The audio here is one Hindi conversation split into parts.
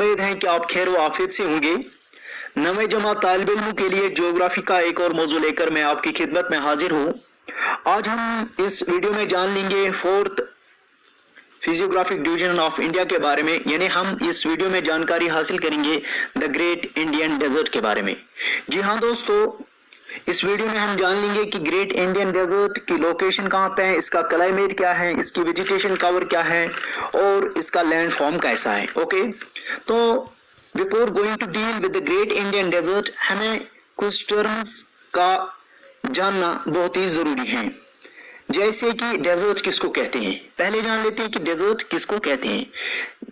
उम्मीद है कि आप खैर व आफियत से होंगे। नवे जमा तालिब इल्मों के लिए ज्योग्राफी का एक और मौजू लेकर मैं आपकी खिदमत में हाजिर हूँ। आज हम इस वीडियो में जान लेंगे fourth physiographic division of India के बारे में, यानी हम इस वीडियो में जानकारी हासिल करेंगे द ग्रेट इंडियन डेजर्ट के बारे में। जी हाँ दोस्तों, इस वीडियो में हम जान लेंगे कि ग्रेट इंडियन डेजर्ट की लोकेशन कहाँ पे है, इसका क्लाइमेट क्या है, इसकी वेजिटेशन कवर क्या है और इसका लैंड फॉर्म कैसा है। ओके, तो before going to deal with the great Indian desert हमें कुछ टर्म्स का जानना बहुत ही जरूरी है, जैसे कि डेजर्ट किसको कहते हैं। पहले जान लेते हैं कि डेजर्ट किसको कहते हैं।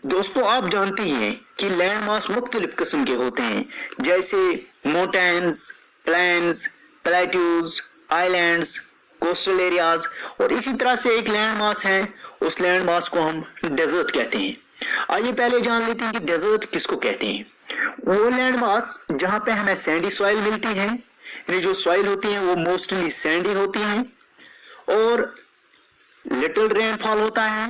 दोस्तों, आप जानते ही हैं कि लैंड मास मुख्तलिफ किस्म के होते हैं, जैसे mountains, plains, plateaus, islands, coastal areas, और इसी तरह से एक लैंड मास है, उस लैंड मास को हम डेजर्ट कहते हैं। आइए पहले जान लेते हैं कि डेजर्ट किसको कहते हैं। वो लैंड मास जहां पे हमें सैंडी सॉइल मिलती है, यानी जो सॉइल होती है वो मोस्टली सैंडी होती है और लिटिल रेनफॉल होता है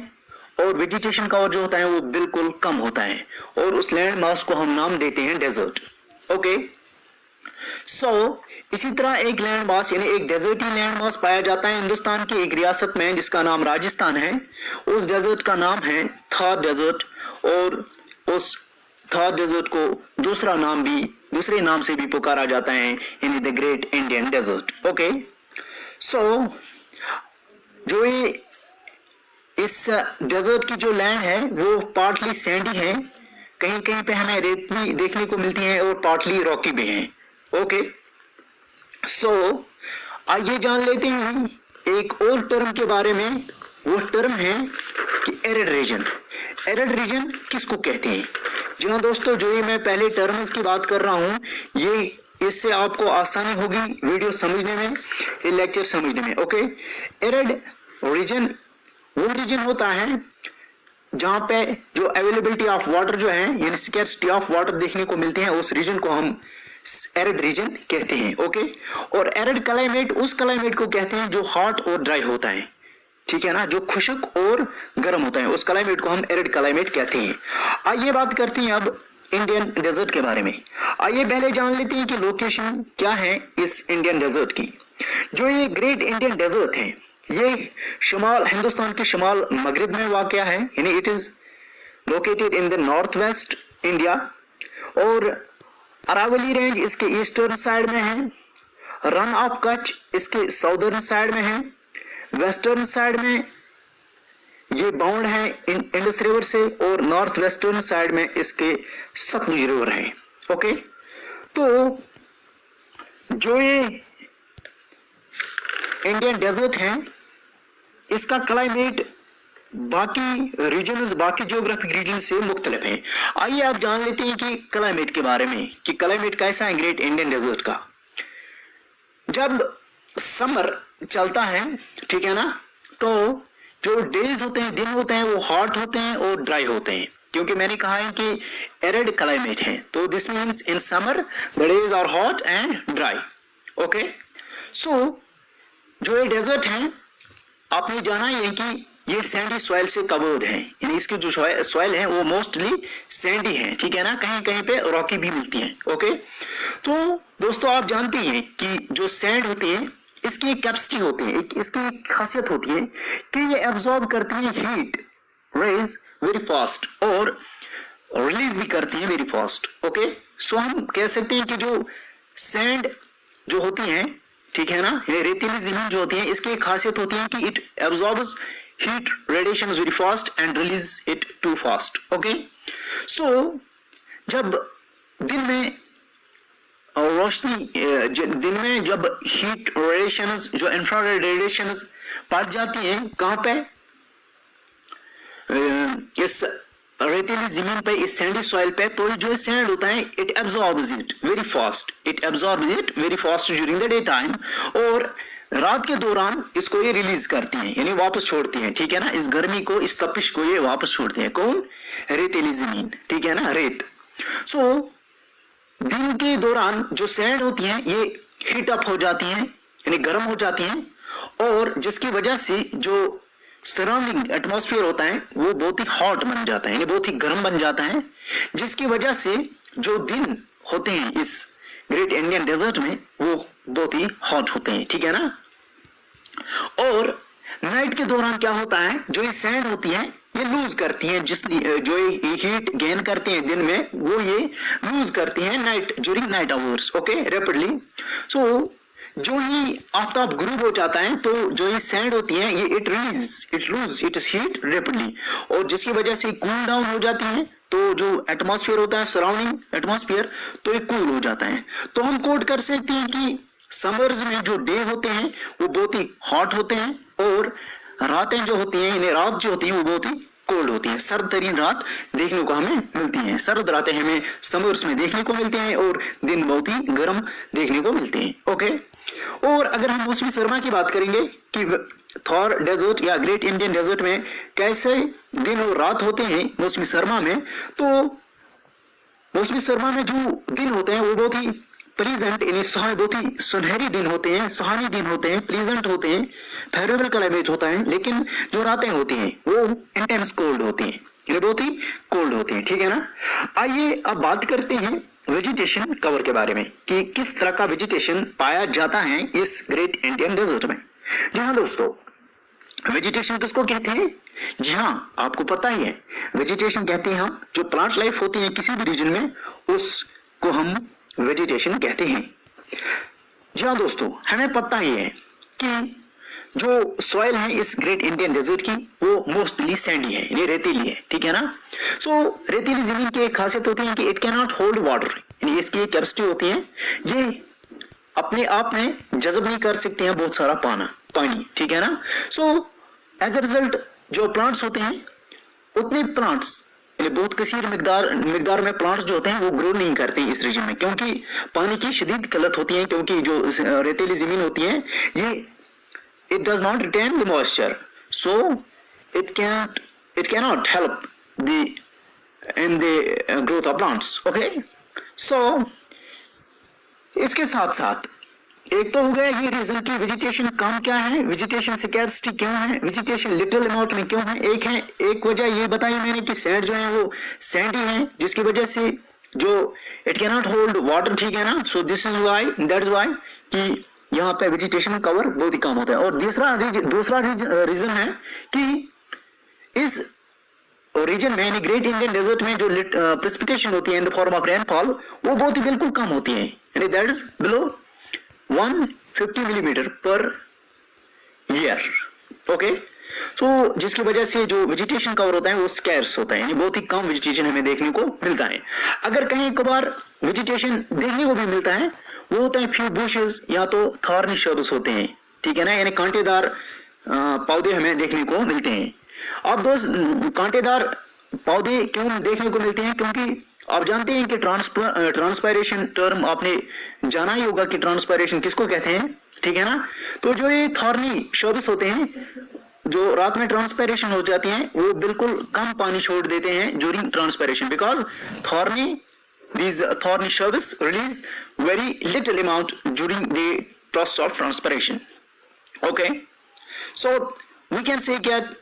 और वेजिटेशन कवर जो होता है वो बिल्कुल कम होता है, और उस लैंड मास को हम नाम देते हैं डेजर्ट। ओके, सो इसी तरह एक लैंड मास यानी एक डेजर्टी लैंड मास पाया जाता है हिंदुस्तान की एक रियासत में जिसका नाम राजस्थान है। उस डेजर्ट का नाम है थार डेजर्ट, और उस थार डेजर्ट को दूसरे नाम से भी पुकारा जाता है, यानी the great Indian desert. Okay, so जो ये इस डेजर्ट की जो लैंड है वो पार्टली सैंडी है, कहीं कहीं पे हमें रेत भी देखने को मिलती है और पार्टली रॉकी भी है। ओके, सो आइए जान लेते हैं एक और टर्म के बारे में। वो टर्म है कि एरिड रीजन। एरिड रीजन किसको कहते हैं। जी हाँ दोस्तों, जो ये मैं पहले टर्म्स की बात कर रहा हूँ, ये इससे आपको आसानी होगी वीडियो समझने में, ये लेक्चर समझने में। ओके, एरिड रीजन वो रीजन होता है जहां पे जो अवेलेबिलिटी ऑफ वाटर जो है, यानी स्कैर्सिटी ऑफ वाटर देखने को मिलती है, उस रीजन को हम एरिड रीजन कहते हैं। ओके, और एरिड क्लाइमेट उस क्लाइमेट को कहते हैं जो हॉट और ड्राई होता है, ठीक है ना, जो खुश्क और गर्म होता है, उस क्लाइमेट को हम एरिड क्लाइमेट कहते हैं। आइए बात करते हैं अब इंडियन डेजर्ट के बारे में। आइए पहले जान लेते हैं कि लोकेशन क्या है इस इंडियन डेजर्ट की। जो ये ग्रेट इंडियन डेजर्ट है ये हिंदुस्तान के शिमाल मगरिब में वाक़या है, यानी it is located in the north west India, और अरावली रेंज इसके ईस्टर्न साइड में है, रन ऑफ कच्छ इसके साउदर्न साइड में है, वेस्टर्न साइड में ये बाउंड है इंडस रिवर से, और नॉर्थ वेस्टर्न साइड में इसके सतलुज रिवर है। ओके, तो जो ये इंडियन डेजर्ट है इसका क्लाइमेट बाकी ज्योग्राफिक रीजन से मुख्तलिफ है। आइए आप जान लेते हैं कि क्लाइमेट के बारे में, कि क्लाइमेट कैसा है ग्रेट इंडियन डेजर्ट का। जब समर चलता है, ठीक है ना, तो जो डेज होते हैं, दिन होते हैं, वो हॉट होते हैं और ड्राई होते हैं, क्योंकि मैंने कहा है कि एरिड क्लाइमेट है, तो this means in summer the days are hot and dry. Okay, so जो ये डेजर्ट है आपने जाना है कि ये सैंडी सॉइल से कवर्ड है, यानी इसकी जो सॉइल है वो मोस्टली सैंडी है, ठीक है ना, कहीं कहीं पे रॉकी भी मिलती है। ओके, तो दोस्तों आप जानते हैं कि जो सैंड होती है इसकी एक कैपेसिटी होती है, इसकी एक खासियत होती है कि ये एब्जॉर्ब करती है हीट रेज वेरी फास्ट और रिलीज भी करती है वेरी फास्ट। ओके, सो हम कह सकते हैं कि जो सैंड जो होती है, ठीक है ना, ये रेतीली जमीन जो होती है, इसकी एक खासियत होती है कि it absorbs heat radiation very fast and release it too fast. Okay, so जब दिन में दिन में जब हीट रेडिएशंस, जो इंफ्रारेड रेडिएशंस पड़ जाती हैं कहां पे, इस रेतीली जमीन पे, इस सैंडी सॉइल पे, तो जो सैंड होता है it absorbs it very fast during the day time, और रात के दौरान इसको ये रिलीज करती हैं, यानी वापस छोड़ती हैं, ठीक है ना, इस गर्मी को, इस तपिश को ये वापस छोड़ती हैं। कौन? रेतीली जमीन, ठीक है ना, रेत। सो दिन के दौरान जो सैंड होती हैं ये हीट अप हो जाती हैं, यानी गर्म हो जाती हैं, और जिसकी वजह से जो सराउंडिंग एटमॉस्फेयर होता है वो बहुत ही हॉट बन जाता है, यानी बहुत ही गर्म बन जाता है, जिसकी वजह से जो दिन होते हैं इस ग्रेट इंडियन डेजर्ट में वो बहुत ही हॉट होते हैं, ठीक है ना। और नाइट के दौरान क्या होता है, जो ये सैंड होती है ये लूज करती हैं, जो ये हीट गेन करते हैं दिन में वो ये लूज करती हैं night during night hours, okay, rapidly. So जो ही आफ्ताब गुरूब हो जाता है तो जो ये सैंड होती है ये it lose its heat rapidly, और जिसकी वजह से कूल डाउन हो जाती है, तो जो एटमॉस्फेयर होता है सराउंडिंग एटमॉस्फेयर तो ये कूल हो जाता है। तो हम कोट कर सकते हैं कि समर्स में जो डे होते हैं वो बहुत ही हॉट होते हैं, और रातें जो होती हैं, यानी रात जो होती है वो बहुत ही कोल्ड होती है, सर्द तरीन रात देखने को हमें मिलती हैं। सर्द रातें हमें समर्स में देखने को मिलते हैं और दिन बहुत ही गर्म देखने को मिलते हैं, ओके। और अगर हम मौसमी सरमा की बात करेंगे कि थॉर डेजर्ट या ग्रेट इंडियन डेजर्ट में कैसे दिन और रात होते हैं मौसमी सरमा में, तो मौसमी सरमा में जो दिन होते हैं वो बहुत ही प्लीजेंट, यानी बहुत ही सुनहरी दिन होते हैं, सुहानी दिन होते हैं, प्लीजेंट होते हैं, फेवरेबल क्लाइमेट होता है। लेकिन जो रातें होती हैं वो इंटेंस कोल्ड होती हैं, यानी बहुत ही कोल्ड होती हैं, ठीक है ना। आइए अब बात करते हैं वेजिटेशन कवर के बारे में कि किस तरह का वेजिटेशन पाया जाता है इस ग्रेट इंडियन डेजर्ट में। जी हाँ दोस्तों, वेजिटेशन किसको कहते हैं? जी हाँ, आपको पता ही है, वेजिटेशन कहते हैं हम जो प्लांट लाइफ होती है किसी भी रीजन में उसको हम वेजिटेशन कहते हैं। जी हाँ दोस्तों, हमें पता ही है कि जो सॉइल है इस ग्रेट इंडियन डेजर्ट की वो मोस्टली सैंडी है, यानी रेतीली है, ठीक है ना। सो रेतीली जमीन की एक खासियत होती है कि it can not hold water, यानी इसकी एक कैपेसिटी होती है, ये अपने आप में जज़ब नहीं कर सकते हैं बहुत सारा पानी, ठीक है ना। सो एज ए रिजल्ट जो प्लांट्स होते हैं उतने प्लांट्स बहुत कसीर मिकदार में प्लांट्स जो होते हैं वो ग्रो नहीं करते इस रीजन में, क्योंकि पानी की शदीद किल्लत होती है, क्योंकि जो रेतीली जमीन होती है ये it does not retain the moisture, so it cannot help in the growth of plants, okay। so इसके साथ साथ एक तो हो गया ये रीजन की वेजिटेशन कम क्या है, वेजिटेशन स्कैर्सिटी क्यों है, वेजिटेशन लिटिल अमाउंट में क्यों है। एक वजह ये बताई मैंने कि सैंड जो है वो सैंडी है, जिसकी वजह से जो it can not hold water, ठीक है ना। So this is why, that is why कि यहाँ पे वेजिटेशन कवर बहुत ही कम होता है। और दूसरा रीजन है कि इस रीजन में, यानी ग्रेट इंडियन डेजर्ट में जो प्रेसिपिटेशन होती है in the form of rainfall वो बहुत ही बिल्कुल कम होती है, यानी that is below 150 millimetre per year, okay. So जिसकी वजह से जो वेजिटेशन कवर होता है वो स्कैर्स होता है, यानी बहुत ही कम वेजिटेशन हमें देखने को मिलता है। अगर कहीं कभार वेजिटेशन देखने को भी मिलता है वो होता है फ्यू बुशेस या तो थॉर्नी शर्ब्स होते हैं, ठीक है ना, यानी कांटेदार पौधे हमें देखने को मिलते हैं। अब दोस्त कांटेदार पौधे क्यों देखने को मिलते हैं, क्योंकि आप जानते हैं कि ट्रांसपायरेशन टर्म आपने जाना ही होगा कि ट्रांसपायरेशन किसको कहते हैं, ठीक है ना। तो जो ये थॉर्नी शर्ब्स होते हैं जो रात में ट्रांसपायरेशन हो जाती हैं वो बिल्कुल कम पानी छोड़ देते हैं during transpiration, because these thorny shrubs release very little amount during the process of transpiration, okay। so we can say that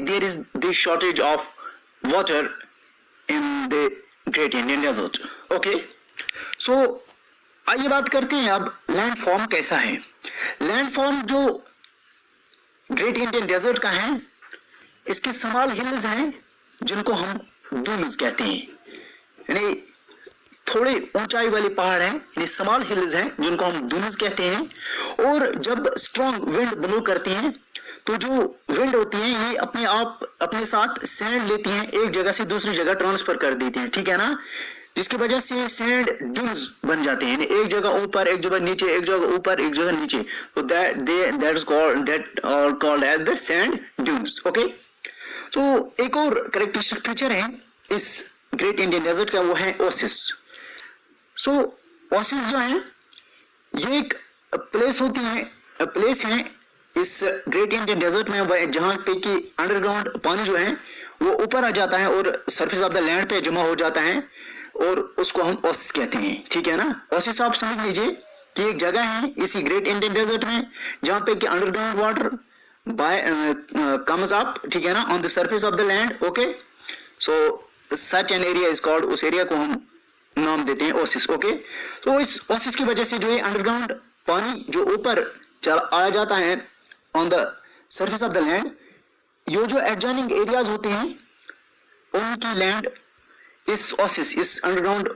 there is the shortage of water in the great Indian desert, okay। so आइए बात करते हैं अब लैंड फॉर्म कैसा है। लैंड फॉर्म जो ग्रेट इंडियन डेजर्ट का है इसके स्मॉल हिल्स हैं जिनको हम डून्स कहते हैं, यानी थोड़े ऊंचाई वाले पहाड़ हैं, यानी स्मॉल हिल्स हैं जिनको हम डून्स कहते हैं। और जब स्ट्रॉन्ग विंड ब्लो करती हैं तो जो विंड होती है ये अपने साथ सैंड लेती हैं, एक जगह से दूसरी जगह ट्रांसफर कर देती हैं, ठीक है ना, जिसकी वजह से सैंड ड्यून्स बन जाते हैं, एक जगह ऊपर एक जगह नीचे, एक जगह ऊपर एक जगह नीचे, तो that is called as the sand dunes, okay। so एक और कैरेक्टरिस्टिक फीचर है इस ग्रेट इंडियन डेजर्ट का, वो है ओसिस। सो ओसिस जो है ये एक प्लेस है इस ग्रेट इंडियन डेजर्ट में जहां पे कि अंडरग्राउंड पानी जो है वो ऊपर आ जाता है और सरफेस ऑफ द लैंड पे जमा हो जाता है और उसको हम ओसिस कहते हैं, ठीक है ना। ओसिस आप समझ लीजिए कि एक जगह है इसी ग्रेट इंडियन डेजर्ट में जहां पे कि अंडरग्राउंड वाटर comes up, ठीक है ना, on the surface of the land. Okay, so such an area is called, उस एरिया को हम नाम देते हैं ओसिस. ओके, तो इस ओसिस की वजह से जो ये अंडरग्राउंड पानी जो ऊपर आ जाता है on the surface of the land, ये जो एडजॉइनिंग एरियाज होते हैं उनकी लैंड इस ओसिस, इस अंडरग्राउंड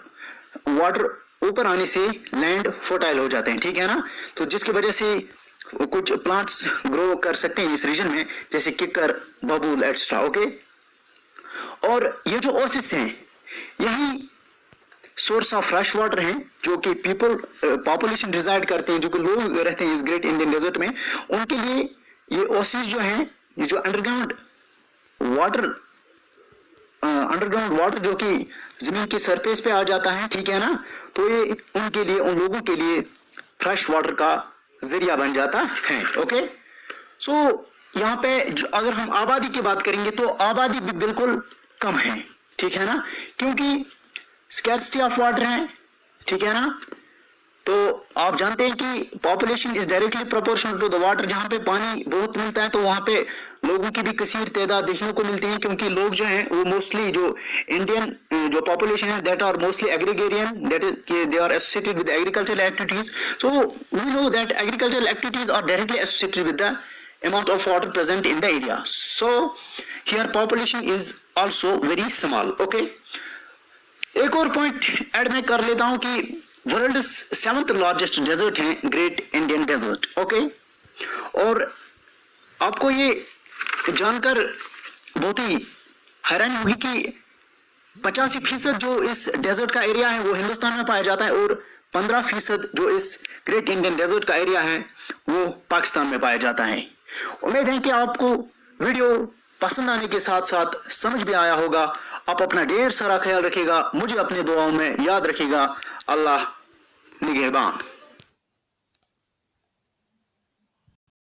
वाटर ऊपर आने से लैंड फर्टाइल हो जाते हैं, ठीक है ना. तो जिसकी वजह से कुछ प्लांट्स ग्रो कर सकते हैं इस रीजन में, जैसे किकर, बबूल एक्स्ट्रा. ओके, और ये जो ओसिस हैं यही सोर्स ऑफ फ्रेश वाटर हैं जो कि पीपल पॉपुलेशन रिजाइड करते हैं, जो कि लोग रहते हैं इस ग्रेट इंडियन डेजर्ट में, उनके लिए ये ओसिस जो हैं, ये जो अंडरग्राउंड वाटर जो कि जमीन के सरफेस पे आ जाता है, ठीक है ना, तो ये उनके लिए, उन लोगों के लिए फ्रेश वाटर का जरिया बन जाता है. ओके, सो यहाँ पे अगर हम आबादी की बात करेंगे तो आबादी भी बिल्कुल कम है, ठीक है ना, क्योंकि स्कैर्सिटी ऑफ वाटर है, ठीक है ना. तो आप जानते हैं कि population is directly proportional to the water. जहाँ पे पानी बहुत मिलता है तो वहाँ पे लोगों की भी कसीर तादाद देखने को मिलती है, क्योंकि लोग जो हैं वो मोस्टली, जो इंडियन जो पॉपुलेशन है that are mostly agrarian, that is they are associated with agricultural activities. So we know that agricultural activities are directly associated with the amount of water present in the area. So here population is also very small. Okay, एक और पॉइंट ऐड मैं कर लेता हूं कि वर्ल्ड 7th लार्जेस्ट डेजर्ट है ग्रेट इंडियन डेजर्ट. ओके, और आपको ये जानकर बहुत ही हैरानी होगी कि 85% जो इस डेजर्ट का एरिया है वो हिंदुस्तान में पाया जाता है, और 15% जो इस ग्रेट इंडियन डेजर्ट का एरिया है वो पाकिस्तान में पाया जाता है. उम्मीद है कि आपको वीडियो पसंद आने के साथ साथ समझ भी आया होगा. आप अपना ढेर सारा ख्याल रखिएगा, मुझे अपने दुआओं में याद रखिएगा. अल्लाह निगहबान.